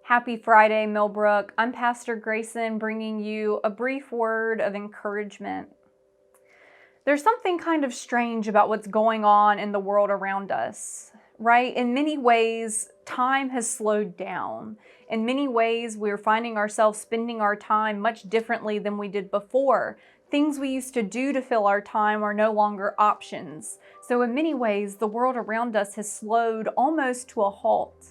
Happy Friday, Millbrook. I'm Pastor Grayson, bringing you a brief word of encouragement. There's something kind of strange about what's going on in the world around us, right? In many ways, time has slowed down. In many ways, we're finding ourselves spending our time much differently than we did before. Things we used to do to fill our time are no longer options. So in many ways, the world around us has slowed almost to a halt.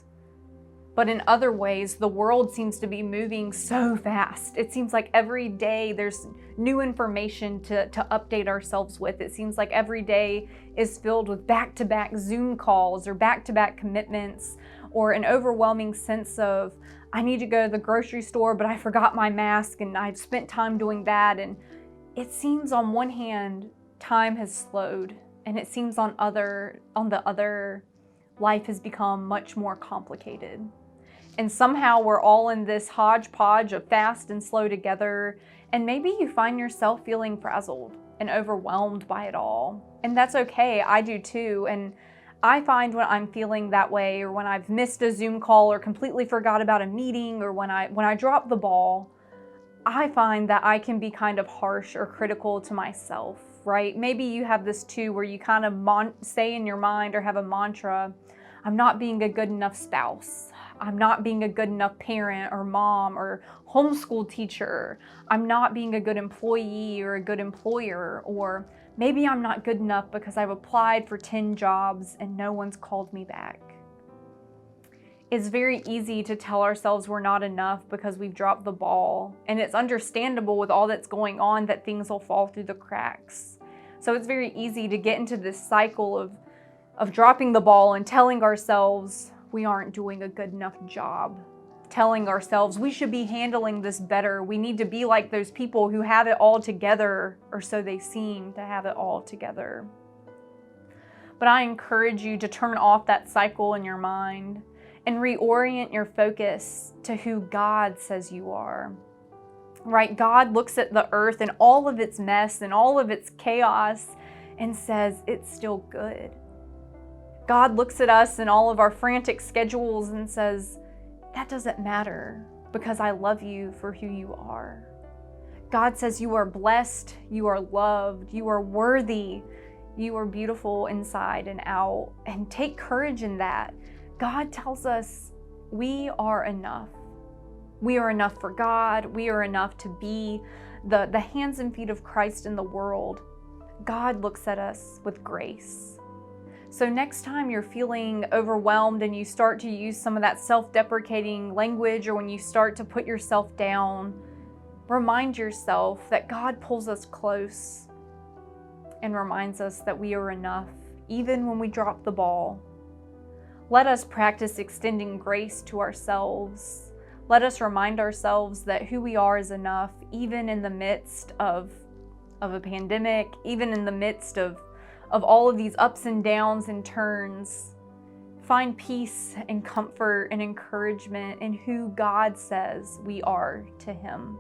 But in other ways, the world seems to be moving so fast. It seems like every day there's new information to update ourselves with. It seems like every day is filled with back-to-back Zoom calls or back-to-back commitments, or an overwhelming sense of, I need to go to the grocery store, but I forgot my mask and I've spent time doing that. And it seems on one hand, time has slowed, and it seems on the other, life has become much more complicated. And somehow we're all in this hodgepodge of fast and slow together. And maybe you find yourself feeling frazzled and overwhelmed by it all. And that's okay, I do too. And I find when I'm feeling that way, or when I've missed a Zoom call or completely forgot about a meeting, or when I drop the ball, I find that I can be kind of harsh or critical to myself, right? Maybe you have this too, where you kind of say in your mind or have a mantra, I'm not being a good enough spouse. I'm not being a good enough parent or mom or homeschool teacher. I'm not being a good employee or a good employer. Or maybe I'm not good enough because I've applied for 10 jobs and no one's called me back. It's very easy to tell ourselves we're not enough because we've dropped the ball. And it's understandable with all that's going on that things will fall through the cracks. So it's very easy to get into this cycle of dropping the ball and telling ourselves we aren't doing a good enough job, telling ourselves we should be handling this better. We need to be like those people who have it all together, or so they seem to have it all together. But I encourage you to turn off that cycle in your mind and reorient your focus to who God says you are. Right? God looks at the earth and all of its mess and all of its chaos and says it's still good. God looks at us and all of our frantic schedules and says, that doesn't matter because I love you for who you are. God says you are blessed, you are loved, you are worthy, you are beautiful inside and out. And take courage in that. God tells us we are enough. We are enough for God. We are enough to be the hands and feet of Christ in the world. God looks at us with grace. So next time you're feeling overwhelmed and you start to use some of that self-deprecating language, or when you start to put yourself down, remind yourself that God pulls us close and reminds us that we are enough, even when we drop the ball. Let us practice extending grace to ourselves. Let us remind ourselves that who we are is enough, even in the midst of a pandemic, even in the midst of all of these ups and downs and turns. Find peace and comfort and encouragement in who God says we are to Him.